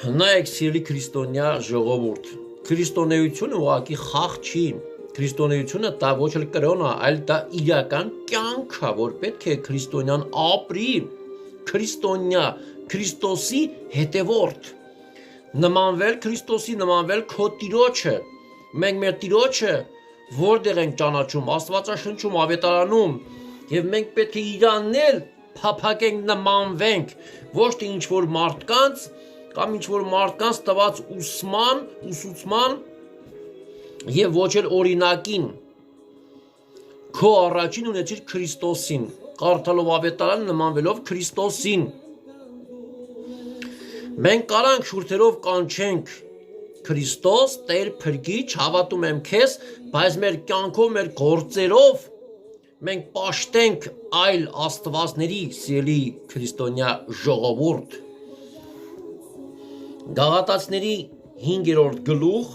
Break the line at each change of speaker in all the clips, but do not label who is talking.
Նայեք սիրելի քրիստոնյա ժողովուրդ, քրիստոնեությունը ուղղակի խաղ չի, քրիստոնեությունը դա ոչ էլ կրոն է, այլ դա իրական կյանք է, որ պետք է քրիստոնյան ապրի, քրիստոնյա, Քրիստոսի հետևորդ, նմանվել Քրիստոսի, նմանվել քո Տիրոջը, մենք մեր Տիրոջը որտեղ ենք ճանաչում, Աստվածաշնչում, Ավետարանում, եւ մենք պետք է իրանն էլ փափակենք, նմանվենք, ոչ թե ինչ-որ մարդկանց կամ ինչ-որ մարդկանց տված ուսուցման եւ ոչ էլ օրինակին, քո առաջին ունեցիր Քրիստոսին, կարդալով Ավետարանը, նմանվելով Քրիստոսին։ Մենք կարանք շուրթերով կանչենք Քրիստոս, Տեր, Փրկիչ, հավատում եմ քեզ, բայց մեր կյանքով, մեր գործերով մենք պաշտենք այլ աստվածների, սիրելի քրիստոնյա ժողովուրդ։ Գաղատացիների 5-րդ գլուխ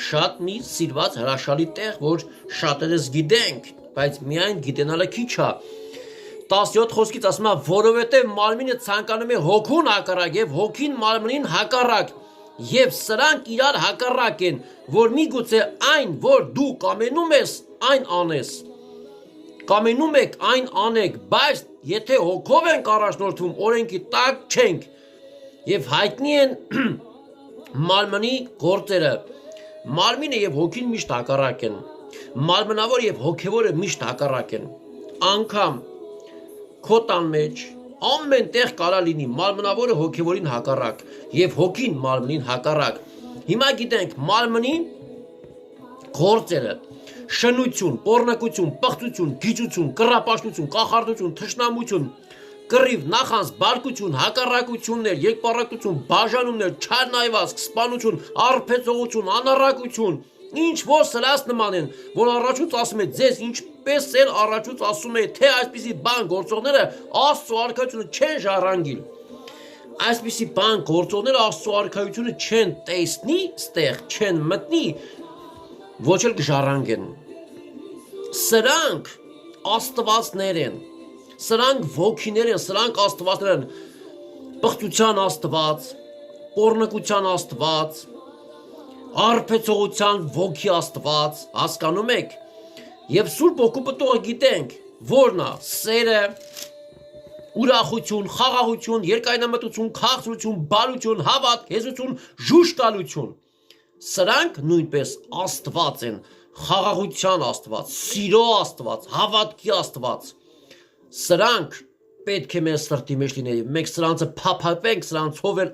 շատ մի սիրված հրաշալի տեղ, որ շատերս գիտենք, բայց միայն գիտենալը քիչ է։ 17 խոսքից ասում է, որովհետև մարմինը ցանկանում է հոգուն հակառակ եւ հոգին մարմնին հակառակ, եւ սրանք իրար հակառակ են, որ միգուցե այն, որ դու կամենում ես, այն անես։ Կամենում եք, այն անեք, բայց եթե հոգով ենք առաջնորդվում, օրենքի տակ չենք, եւ հայտնի են մարմնի գործերը։ Մարմինը եւ հոգին միշտ հակառակ են։ Մարմնավոր եւ հոգեվորը միշտ հակառակ են։ Անկամ քո տան մեջ ամեն տեղ կարա լինի մարմնավորը հոգեվորին հակառակ եւ հոգին մարմնին հակառակ։ Հիմա գիտենք մարմնի գործերը՝ շնություն, պոռնակություն, պղծություն, գիջություն, կռապաշտություն, կախարդություն, թշնամություն, կռիվ, նախանձ, բարկություն, հակառակություններ, երկպառակտություն, բաժանումներ, չարնայվածք, սպանություն, արբեցողություն, անառակություն, ինչ որ սրած նման են, որ առաջուց ասում է ձեզ ինչպես էլ առաջուց ասում է, թե այսպիսի բան գործողները Աստծո արքայությունը չեն ժառանգիլ, այսպիսի բան գործողները Աստծո արքայությունը չեն տեսնի, ստեղ չեն մտնի, ոչ էլ կժառանգեն։ Սրանք աստվածներ են, սրանք ոգիներ են, սրանք աստվածներ են, պղծության աստված, պոռնակության աստված, արբեցողության ոգի աստված, հասկանում եք, եւ Սուրբ Հոգու պտուղը գիտենք, որն է սերը, ուրախություն, խաղաղություն, երկայնամտություն, քաղցրություն, բարություն, հավատք, հեզություն, ժուշտալություն։ Սրանք նույնպես աստված են, խաղաղության աստված, սիրո աստված, հավատքի աստված։ Սրանք պետք է մեր սրտի մեջ լինեն, մենք սրանցը փափակվենք, սրանցով էլ